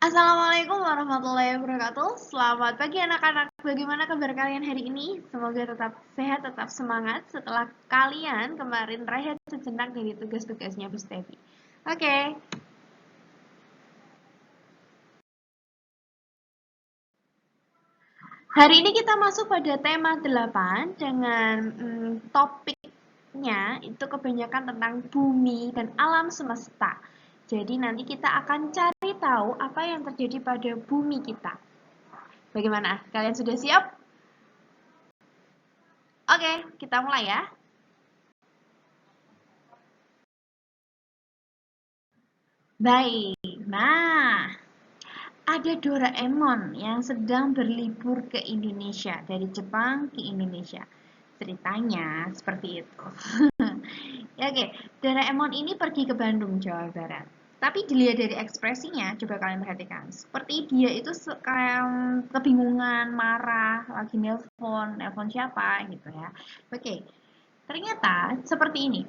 Assalamualaikum warahmatullahi wabarakatuh. Selamat pagi anak-anak. Bagaimana kabar kalian hari ini? Semoga tetap sehat, tetap semangat setelah kalian kemarin rehat sejenak dari tugas-tugasnya Bu Stevi. Oke. Hari ini kita masuk pada tema 8 dengan topiknya itu kebanyakan tentang bumi dan alam semesta. Jadi nanti kita akan cari tahu apa yang terjadi pada bumi kita. Bagaimana? Kalian sudah siap? Oke, kita mulai ya. Baik, nah ada Doraemon yang sedang berlibur ke Indonesia, dari Jepang ke Indonesia. Ceritanya seperti itu. Ya, oke, Doraemon ini pergi ke Bandung, Jawa Barat. Tapi dilihat dari ekspresinya, coba kalian perhatikan. Seperti dia itu kayak kebingungan, marah, lagi nelpon siapa gitu ya. Oke, ternyata seperti ini.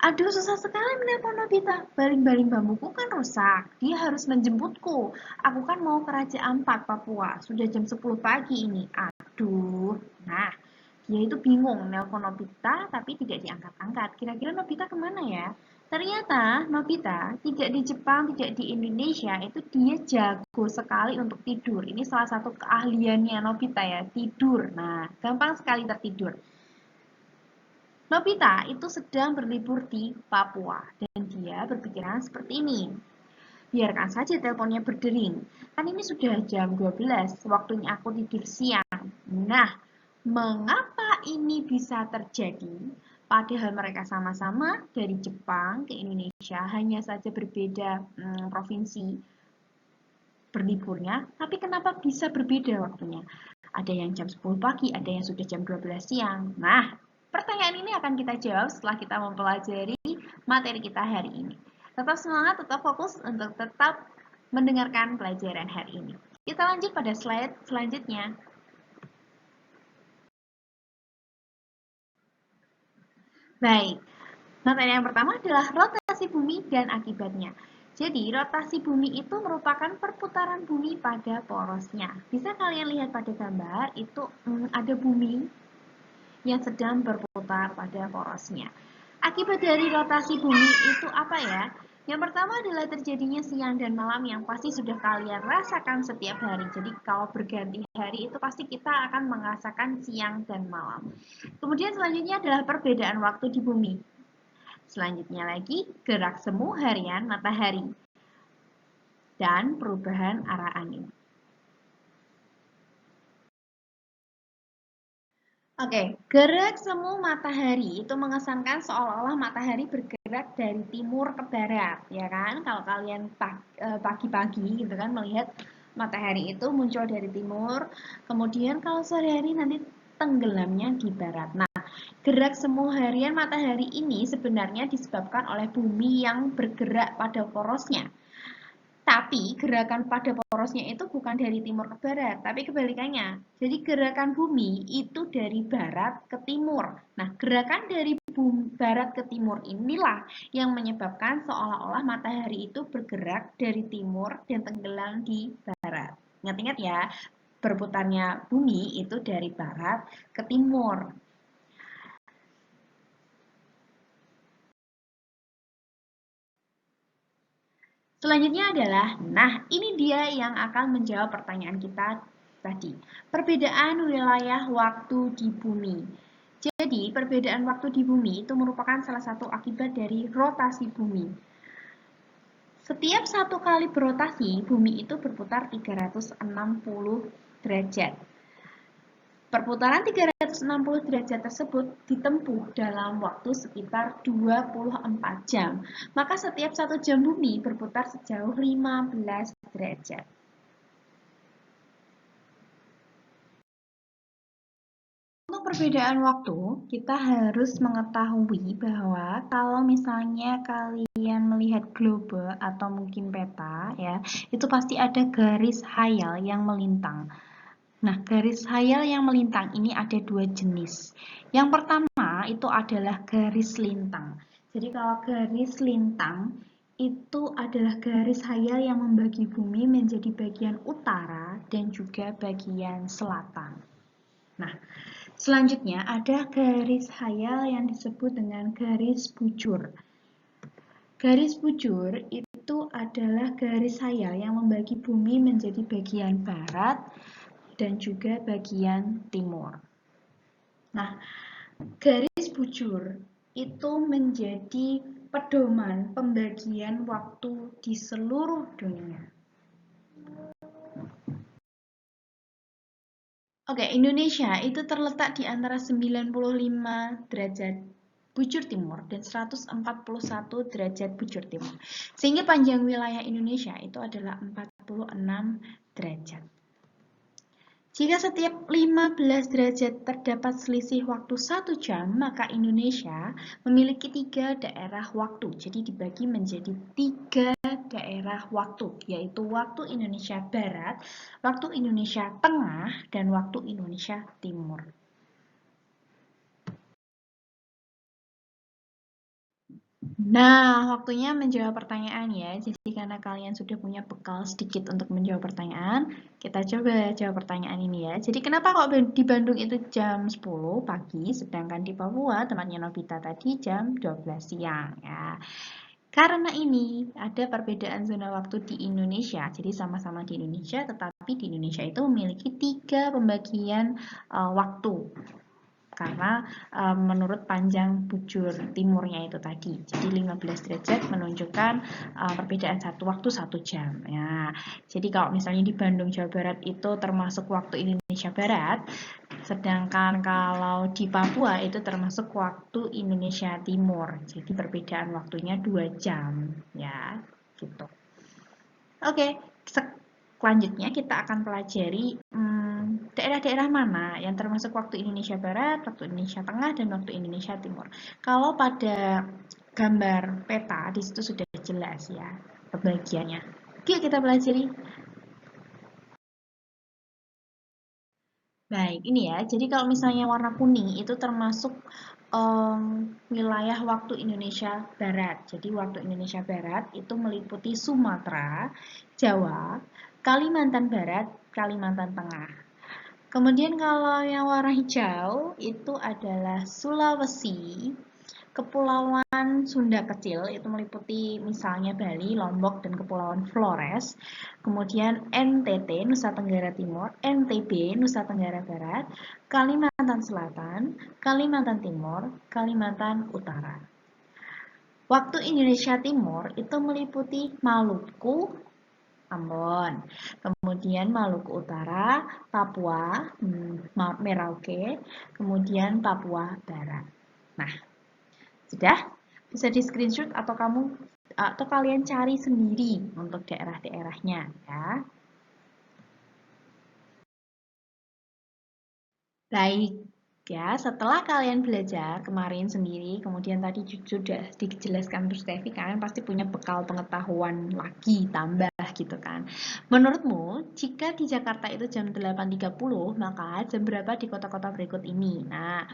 Aduh, susah sekali menelpon Nobita. Baling-baling bambuku kan rusak. Dia harus menjemputku. Aku kan mau ke Raja Ampat, Papua. Sudah jam 10 pagi ini. Aduh. Nah, dia itu bingung nelpon Nobita tapi tidak diangkat-angkat. Kira-kira Nobita kemana ya? Ternyata Nobita tidak di Jepang, tidak di Indonesia. Itu dia jago sekali untuk tidur. Ini salah satu keahliannya Nobita ya, tidur. Nah, gampang sekali tertidur. Nobita itu sedang berlibur di Papua dan dia berpikiran seperti ini. Biarkan saja teleponnya berdering. Kan ini sudah jam 12, waktunya aku tidur siang. Nah, mengapa ini bisa terjadi? Padahal mereka sama-sama dari Jepang ke Indonesia, hanya saja berbeda provinsi berliburnya, tapi kenapa bisa berbeda waktunya? Ada yang jam 10 pagi, ada yang sudah jam 12 siang. Nah, pertanyaan ini akan kita jawab setelah kita mempelajari materi kita hari ini. Tetap semangat, tetap fokus untuk tetap mendengarkan pelajaran hari ini. Kita lanjut pada slide selanjutnya. Baik, materi yang pertama adalah rotasi bumi dan akibatnya. Jadi, rotasi bumi itu merupakan perputaran bumi pada porosnya. Bisa kalian lihat pada gambar, itu ada bumi yang sedang berputar pada porosnya. Akibat dari rotasi bumi itu apa ya? Yang pertama adalah terjadinya siang dan malam yang pasti sudah kalian rasakan setiap hari. Jadi kalau berganti hari itu pasti kita akan merasakan siang dan malam. Kemudian selanjutnya adalah perbedaan waktu di bumi. Selanjutnya lagi gerak semu harian matahari dan perubahan arah angin. Oke, gerak semu matahari itu mengesankan seolah-olah matahari bergerak dari timur ke barat, ya kan? Kalau kalian pagi-pagi gitu kan melihat matahari itu muncul dari timur, kemudian kalau sore hari nanti tenggelamnya di barat. Nah, gerak semu harian matahari ini sebenarnya disebabkan oleh bumi yang bergerak pada porosnya. Tapi gerakan pada porosnya itu bukan dari timur ke barat, tapi kebalikannya. Jadi gerakan bumi itu dari barat ke timur. Nah, gerakan dari barat ke timur inilah yang menyebabkan seolah-olah matahari itu bergerak dari timur dan tenggelam di barat. Ingat-ingat ya, berputarnya bumi itu dari barat ke timur. Selanjutnya adalah, nah ini dia yang akan menjawab pertanyaan kita tadi. Perbedaan wilayah waktu di bumi. Jadi, perbedaan waktu di bumi itu merupakan salah satu akibat dari rotasi bumi. Setiap satu kali berotasi, bumi itu berputar 360 derajat. Perputaran 360 derajat tersebut ditempuh dalam waktu sekitar 24 jam. Maka setiap 1 jam bumi berputar sejauh 15 derajat. Untuk perbedaan waktu, kita harus mengetahui bahwa kalau misalnya kalian melihat globe atau mungkin peta ya, itu pasti ada garis khayal yang melintang. Nah, garis khayal yang melintang ini ada dua jenis. Yang pertama itu adalah garis lintang. Jadi kalau garis lintang itu adalah garis hayal yang membagi bumi menjadi bagian utara dan juga bagian selatan. Nah, selanjutnya ada garis hayal yang disebut dengan garis bujur. Garis bujur itu adalah garis hayal yang membagi bumi menjadi bagian barat dan juga bagian timur. Nah, garis bujur itu menjadi pedoman pembagian waktu di seluruh dunia. Oke, Indonesia itu terletak di antara 95 derajat bujur timur dan 141 derajat bujur timur. Sehingga panjang wilayah Indonesia itu adalah 46 derajat. Jika setiap 15 derajat terdapat selisih waktu 1 jam, maka Indonesia memiliki 3 daerah waktu. Jadi dibagi menjadi 3 daerah waktu, yaitu waktu Indonesia Barat, waktu Indonesia Tengah, dan waktu Indonesia Timur. Nah, waktunya menjawab pertanyaan ya. Jadi karena kalian sudah punya bekal sedikit untuk menjawab pertanyaan, kita coba jawab pertanyaan ini ya. Jadi kenapa kok di Bandung itu jam 10 pagi, sedangkan di Papua tempatnya Nobita tadi jam 12 siang ya. Karena ini ada perbedaan zona waktu di Indonesia. Jadi sama-sama di Indonesia, tetapi di Indonesia itu memiliki 3 pembagian waktu. Karena menurut panjang bujur timurnya itu tadi. Jadi 15 derajat menunjukkan perbedaan waktu 1 jam. Ya, jadi kalau misalnya di Bandung, Jawa Barat itu termasuk waktu Indonesia Barat, sedangkan kalau di Papua itu termasuk waktu Indonesia Timur. Jadi perbedaan waktunya 2 jam. Ya, gitu. Oke, selanjutnya kita akan pelajari daerah-daerah mana yang termasuk waktu Indonesia Barat, waktu Indonesia Tengah, dan waktu Indonesia Timur. Kalau pada gambar peta, di situ sudah jelas ya pembagiannya. Oke, kita pelajari. Baik, ini ya. Jadi kalau misalnya warna kuning itu termasuk wilayah waktu Indonesia Barat. Jadi waktu Indonesia Barat itu meliputi Sumatera, Jawa, Kalimantan Barat, Kalimantan Tengah. Kemudian kalau yang warna hijau itu adalah Sulawesi, Kepulauan Sunda Kecil, itu meliputi misalnya Bali, Lombok, dan Kepulauan Flores. Kemudian NTT, Nusa Tenggara Timur, NTB, Nusa Tenggara Barat, Kalimantan Selatan, Kalimantan Timur, Kalimantan Utara. Waktu Indonesia Timur itu meliputi Maluku, Ambon, kemudian Maluku Utara, Papua, Merauke, kemudian Papua Barat. Nah, sudah bisa di screenshot atau kalian cari sendiri untuk daerah-daerahnya ya. Baik ya, setelah kalian belajar kemarin sendiri, kemudian tadi sudah dijelaskan terus Stevi, kalian pasti punya bekal pengetahuan lagi tambah gitu kan. Menurutmu, jika di Jakarta itu jam 8.30, maka jam berapa di kota-kota berikut ini? Nah,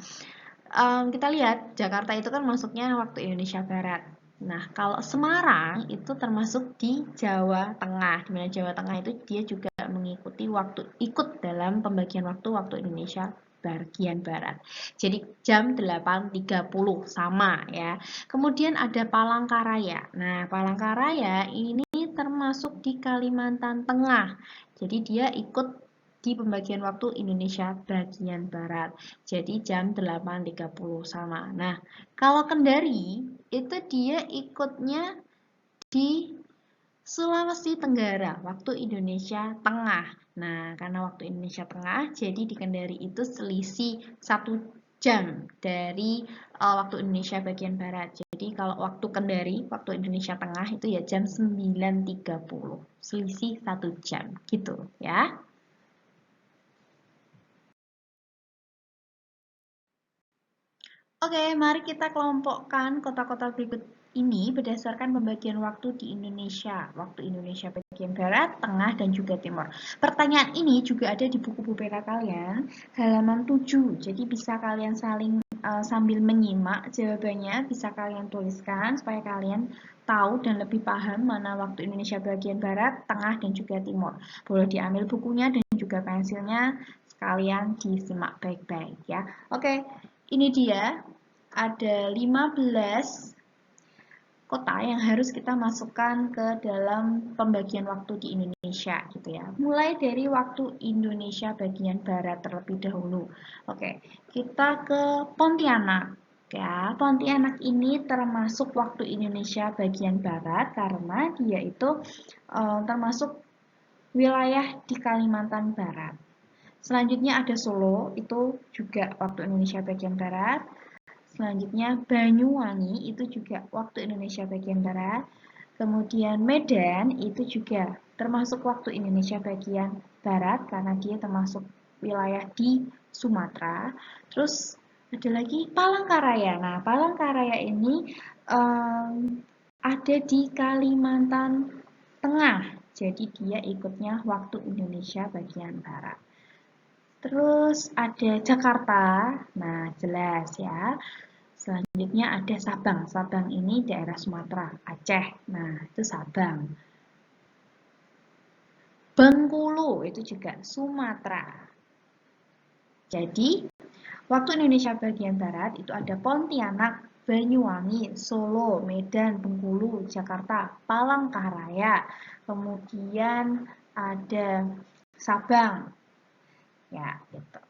kita lihat Jakarta itu kan masuknya waktu Indonesia Barat. Nah, kalau Semarang itu termasuk di Jawa Tengah. Di mana Jawa Tengah itu dia juga mengikuti ikut dalam pembagian waktu Indonesia bagian barat. Jadi jam 8.30 sama ya. Kemudian ada Palangkaraya. Nah, Palangkaraya ini termasuk di Kalimantan Tengah. Jadi dia ikut di pembagian waktu Indonesia bagian barat. Jadi jam 8.30 sama. Nah, kalau Kendari itu dia ikutnya di Sulawesi Tenggara, waktu Indonesia Tengah. Nah, karena waktu Indonesia Tengah, jadi di Kendari itu selisih 1 jam dari waktu Indonesia bagian Barat. Jadi kalau waktu Kendari, waktu Indonesia Tengah itu ya jam 9.30. Selisih 1 jam, gitu ya. Oke, mari kita kelompokkan kota-kota berikut ini berdasarkan pembagian waktu di Indonesia. Waktu Indonesia bagian Barat, Tengah, dan juga Timur. Pertanyaan ini juga ada di buku peta kalian, halaman 7. Jadi bisa kalian sambil menyimak jawabannya, bisa kalian tuliskan supaya kalian tahu dan lebih paham mana waktu Indonesia bagian Barat, Tengah, dan juga Timur. Boleh diambil bukunya dan juga pensilnya, sekalian disimak baik-baik ya. Oke, ini dia ada 15 kota yang harus kita masukkan ke dalam pembagian waktu di Indonesia gitu ya. Mulai dari waktu Indonesia bagian barat terlebih dahulu. Oke, kita ke Pontianak. Ya, Pontianak ini termasuk waktu Indonesia bagian barat karena dia itu termasuk wilayah di Kalimantan Barat. Selanjutnya ada Solo, itu juga waktu Indonesia bagian barat. Selanjutnya Banyuwangi itu juga waktu Indonesia bagian barat. Kemudian Medan itu juga termasuk waktu Indonesia bagian barat karena dia termasuk wilayah di Sumatera. Terus ada lagi Palangkaraya. Nah, Palangkaraya ini ada di Kalimantan Tengah. Jadi dia ikutnya waktu Indonesia bagian barat. Terus ada Jakarta. Nah, jelas ya. Selanjutnya ada Sabang. Sabang ini daerah Sumatera, Aceh. Nah, itu Sabang. Bengkulu itu juga Sumatera. Jadi, waktu Indonesia bagian barat itu ada Pontianak, Banyuwangi, Solo, Medan, Bengkulu, Jakarta, Palangkaraya. Kemudian ada Sabang. Ya, gitu.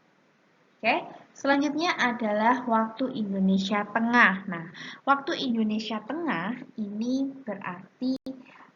Oke, selanjutnya adalah waktu Indonesia Tengah. Nah, waktu Indonesia Tengah ini berarti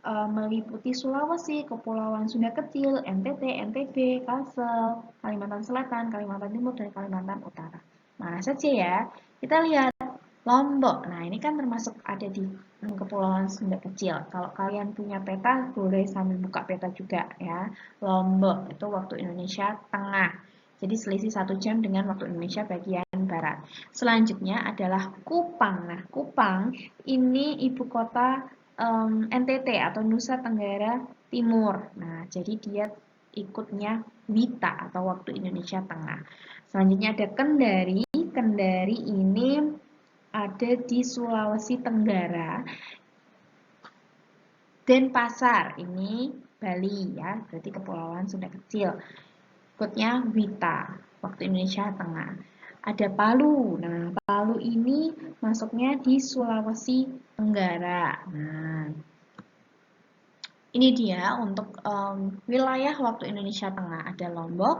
meliputi Sulawesi, Kepulauan Sunda Kecil, NTT, NTB, Kalsel, Kalimantan Selatan, Kalimantan Timur, dan Kalimantan Utara. Mana saja ya? Kita lihat Lombok. Nah, ini kan termasuk ada di Kepulauan Sunda Kecil. Kalau kalian punya peta, boleh sambil buka peta juga ya. Lombok itu waktu Indonesia Tengah. Jadi selisih 1 jam dengan waktu Indonesia bagian Barat. Selanjutnya adalah Kupang. Nah, Kupang ini ibu kota NTT atau Nusa Tenggara Timur. Nah, jadi dia ikutnya WITA atau waktu Indonesia Tengah. Selanjutnya ada Kendari. Kendari ini ada di Sulawesi Tenggara. Denpasar ini Bali ya, berarti Kepulauan Sunda Kecil. Ikutnya WITA, waktu Indonesia Tengah. Ada Palu. Nah, Palu ini masuknya di Sulawesi Tenggara. Nah, ini dia untuk wilayah waktu Indonesia Tengah. Ada Lombok,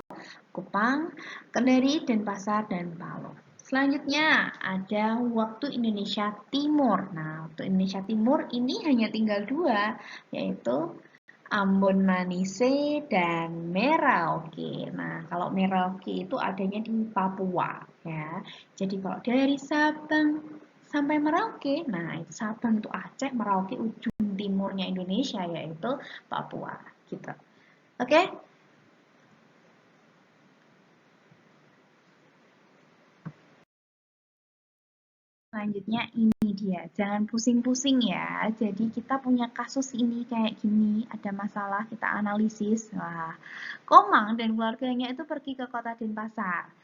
Kupang, Kendari, Denpasar, dan Palu. Selanjutnya ada waktu Indonesia Timur. Nah, waktu Indonesia Timur ini hanya tinggal 2, yaitu Ambon Manise dan Merauke. Nah, kalau Merauke itu adanya di Papua ya. Jadi kalau dari Sabang sampai Merauke, nah itu Sabang itu Aceh, Merauke ujung timurnya Indonesia yaitu Papua gitu. Oke? Selanjutnya ini dia, jangan pusing-pusing ya. Jadi kita punya kasus ini kayak gini, ada masalah kita analisis. Wah, Komang dan keluarganya itu pergi ke kota Denpasar,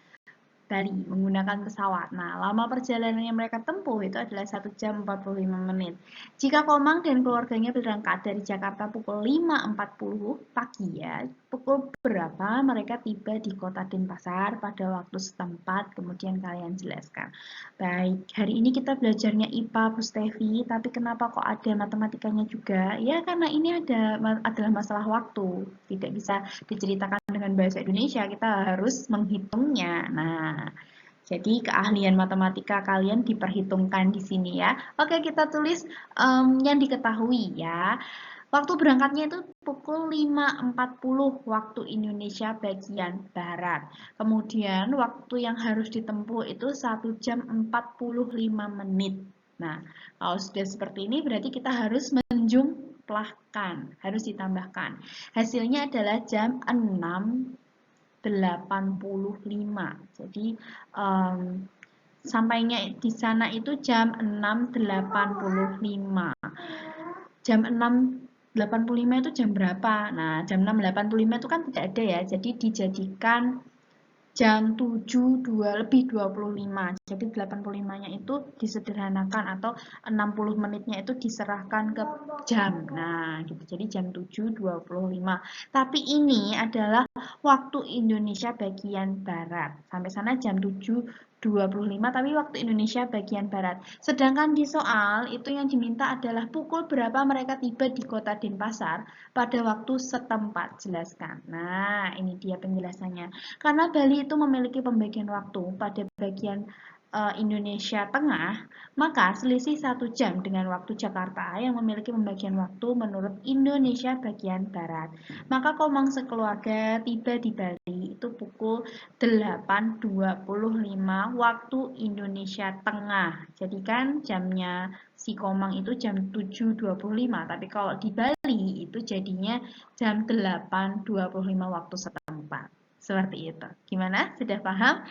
Bali menggunakan pesawat. Nah, lama perjalanan yang mereka tempuh itu adalah 1 jam 45 menit. Jika Komang dan keluarganya berangkat dari Jakarta pukul 5.40 pagi ya, pukul berapa mereka tiba di kota Denpasar pada waktu setempat, kemudian kalian jelaskan. Baik, hari ini kita belajarnya IPA Bu Stevi, tapi kenapa kok ada matematikanya juga? Ya, karena ini adalah masalah waktu, tidak bisa diceritakan dengan bahasa Indonesia, kita harus menghitungnya. Nah, jadi keahlian matematika kalian diperhitungkan di sini ya. Oke, kita tulis yang diketahui ya. Waktu berangkatnya itu pukul 5.40 waktu Indonesia bagian Barat. Kemudian waktu yang harus ditempuh itu 1 jam 45 menit. Nah, kalau sudah seperti ini berarti kita harus menjumlahkan, harus ditambahkan. Hasilnya adalah jam 6.85. Jadi sampainya di sana itu jam 6.85. Jam 6.85 itu jam berapa? Nah, jam 6.85 itu kan tidak ada ya. Jadi dijadikan jam 7 lebih 25. Jadi 85-nya itu disederhanakan atau 60 menitnya itu diserahkan ke jam. Nah, gitu. Jadi jam 7.25. Tapi ini adalah waktu Indonesia bagian barat. Sampai sana jam 7.25 tapi waktu Indonesia bagian barat. Sedangkan di soal itu yang diminta adalah pukul berapa mereka tiba di kota Denpasar pada waktu setempat. Jelaskan. Nah, ini dia penjelasannya. Karena Bali itu memiliki pembagian waktu pada bagian Indonesia Tengah, maka selisih 1 jam dengan waktu Jakarta yang memiliki pembagian waktu menurut Indonesia bagian Barat. Maka Komang sekeluarga tiba di Bali itu pukul 8.25 waktu Indonesia Tengah. Jadi kan jamnya si Komang itu jam 7.25, tapi kalau di Bali itu jadinya jam 8.25 waktu setempat. Seperti itu. Gimana? Sudah paham?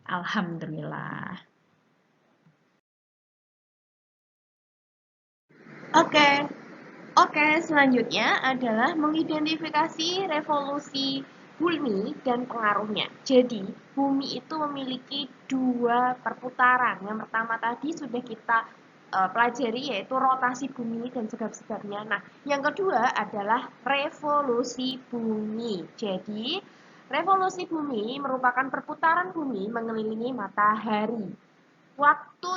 Alhamdulillah. Oke, selanjutnya adalah mengidentifikasi revolusi bumi dan pengaruhnya. Jadi, bumi itu memiliki 2 perputaran. Yang pertama tadi sudah kita pelajari, yaitu rotasi bumi dan sebab-sebabnya. Nah, yang kedua adalah revolusi bumi. Jadi, revolusi bumi merupakan perputaran bumi mengelilingi matahari. Waktu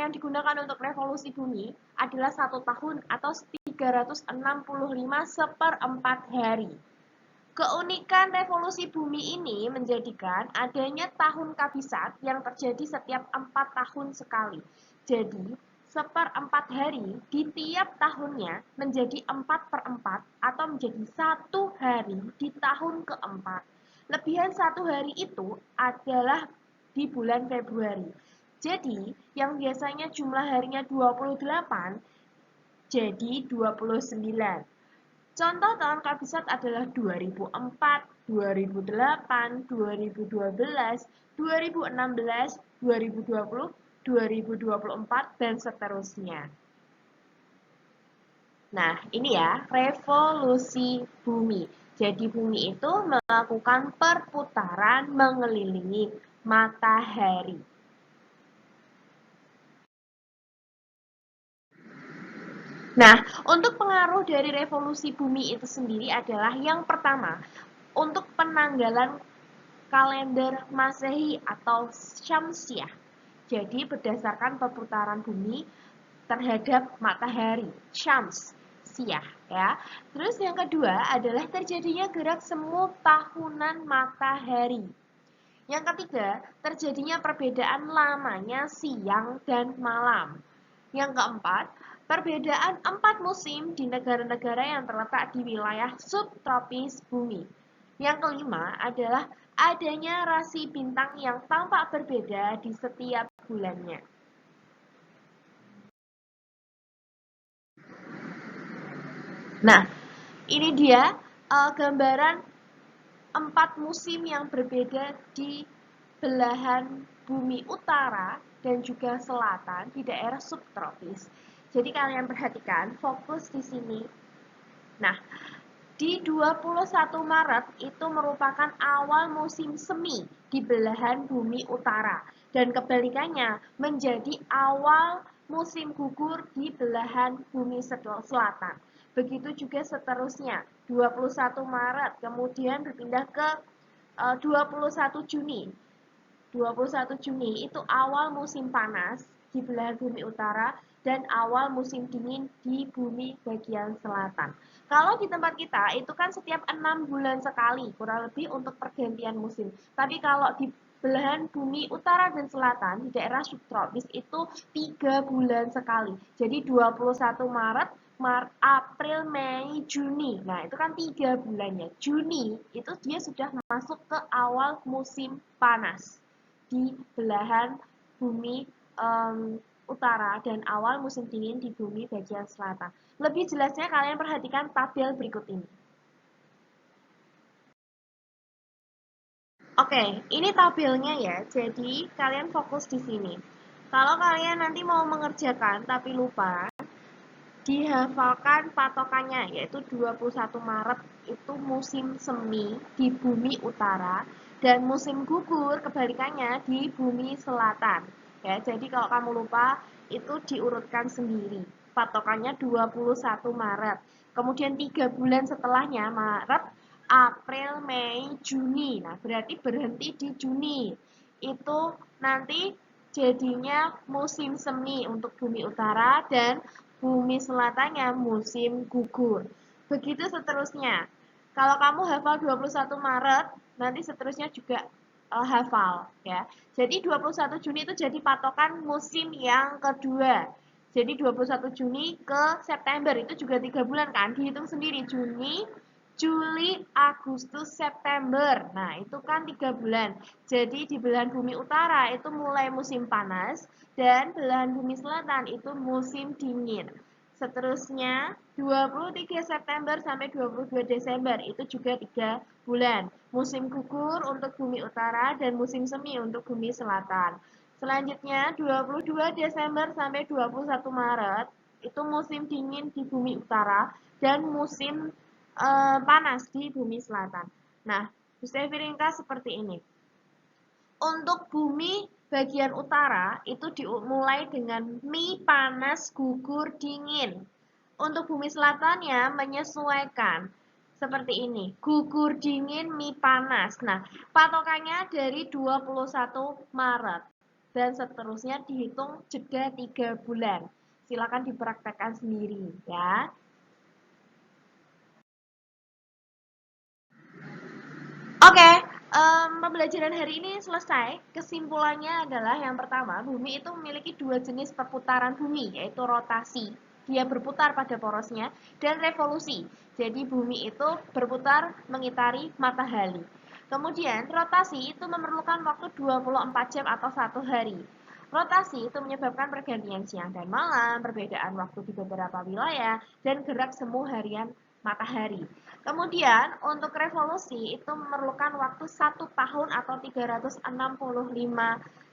yang digunakan untuk revolusi bumi adalah 1 tahun atau 365 /4 hari. Keunikan revolusi bumi ini menjadikan adanya tahun kabisat yang terjadi setiap 4 tahun sekali. Jadi, 1/4 hari di tiap tahunnya menjadi 4/4 atau menjadi 1 hari di tahun keempat. Lebihan 1 hari itu adalah di bulan Februari. Jadi, yang biasanya jumlah harinya 28 jadi 29. Contoh tahun kabisat adalah 2004, 2008, 2012, 2016, 2020, 2024, dan seterusnya. Nah, ini ya, revolusi bumi. Jadi bumi itu melakukan perputaran mengelilingi matahari. Nah, untuk pengaruh dari revolusi bumi itu sendiri adalah yang pertama, untuk penanggalan kalender Masehi atau Syamsiah. Jadi berdasarkan perputaran bumi terhadap matahari, Syamsiah ya. Terus yang kedua adalah terjadinya gerak semu tahunan matahari. Yang ketiga, terjadinya perbedaan lamanya siang dan malam. Yang keempat, perbedaan 4 musim di negara-negara yang terletak di wilayah subtropis bumi. Yang kelima adalah adanya rasi bintang yang tampak berbeda di setiap bulannya. Nah, ini dia gambaran 4 musim yang berbeda di belahan bumi utara dan juga selatan di daerah subtropis. Jadi kalian perhatikan, fokus di sini. Nah, di 21 Maret itu merupakan awal musim semi di belahan bumi utara dan kebalikannya menjadi awal musim gugur di belahan bumi selatan. Begitu juga seterusnya, 21 Maret kemudian berpindah ke 21 Juni. 21 Juni itu awal musim panas di belahan bumi utara dan awal musim dingin di bumi bagian selatan. Kalau di tempat kita itu kan setiap 6 bulan sekali kurang lebih untuk pergantian musim. Tapi kalau di belahan bumi utara dan selatan di daerah subtropis itu 3 bulan sekali. Jadi 21 Maret, April, Mei, Juni. Nah, itu kan 3 bulannya. Juni itu dia sudah masuk ke awal musim panas di belahan bumi utara dan awal musim dingin di bumi bagian selatan. Lebih jelasnya kalian perhatikan tabel berikut ini. Oke, ini tabelnya ya. Jadi kalian fokus di sini. Kalau kalian nanti mau mengerjakan tapi lupa, dihafalkan patokannya yaitu 21 Maret itu musim semi di bumi utara Dan musim gugur kebalikannya di bumi selatan. Ya, jadi kalau kamu lupa itu diurutkan sendiri. Patokannya 21 Maret. Kemudian 3 bulan setelahnya Maret, April, Mei, Juni. Nah, berarti berhenti di Juni. Itu nanti jadinya musim semi untuk bumi utara dan bumi selatannya musim gugur. Begitu seterusnya. Kalau kamu hafal 21 Maret, nanti seterusnya juga hafal ya. Jadi 21 Juni itu jadi patokan musim yang kedua. Jadi 21 Juni ke September itu juga 3 bulan kan, dihitung sendiri Juni, Juli, Agustus, September. Nah, itu kan 3 bulan. Jadi di belahan bumi utara itu mulai musim panas dan belahan bumi selatan itu musim dingin. Seterusnya 23 September sampai 22 Desember itu juga 3 bulan. Musim gugur untuk bumi utara dan musim semi untuk bumi selatan. Selanjutnya 22 Desember sampai 21 Maret itu musim dingin di bumi utara dan musim panas di bumi selatan. Nah, Gustevi ringkas seperti ini. Untuk bumi bagian utara itu dimulai dengan mi panas gugur dingin. Untuk bumi selatannya menyesuaikan seperti ini. Gugur dingin mi panas. Nah, patokannya dari 21 Maret dan seterusnya dihitung jeda 3 bulan. Silakan dipraktekkan sendiri ya. Oke, pembelajaran hari ini selesai. Kesimpulannya adalah yang pertama, bumi itu memiliki dua jenis perputaran bumi, yaitu rotasi. Dia berputar pada porosnya, dan revolusi. Jadi bumi itu berputar mengitari matahari. Kemudian rotasi itu memerlukan waktu 24 jam atau 1 hari. Rotasi itu menyebabkan pergantian siang dan malam, perbedaan waktu di beberapa wilayah, dan gerak semu harian matahari. Kemudian untuk revolusi itu memerlukan waktu 1 tahun atau 365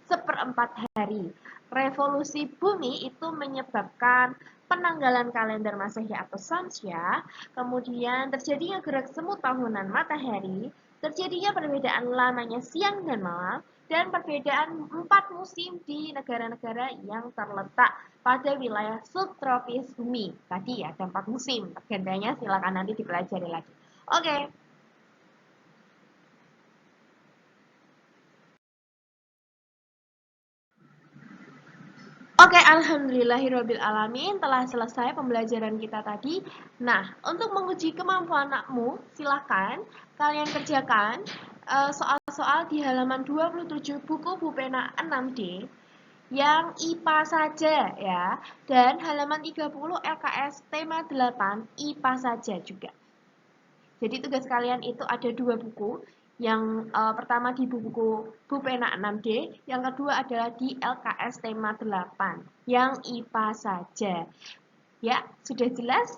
seperempat hari. Revolusi bumi itu menyebabkan penanggalan kalender Masehi atau Sansya, kemudian terjadinya gerak semu tahunan matahari, terjadinya perbedaan lamanya siang dan malam, dan perbedaan 4 musim di negara-negara yang terletak pada wilayah subtropis bumi. Tadi ya, ada 4 musim. Pergantiannya silakan nanti dipelajari lagi. Oke. Oke, alhamdulillahirrabbilalamin telah selesai pembelajaran kita tadi. Nah, untuk menguji kemampuan anakmu, silakan kalian kerjakan soal-soal di halaman 27 buku Bupena 6D yang IPA saja ya, dan halaman 30 LKS tema 8 IPA saja juga. Jadi tugas kalian itu ada 2 buku. Yang pertama di buku Bupena 6D, yang kedua adalah di LKS tema 8 yang IPA saja. Ya, sudah jelas?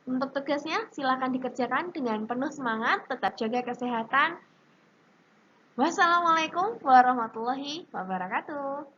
Untuk tugasnya silakan dikerjakan dengan penuh semangat, tetap jaga kesehatan. Wassalamualaikum warahmatullahi wabarakatuh.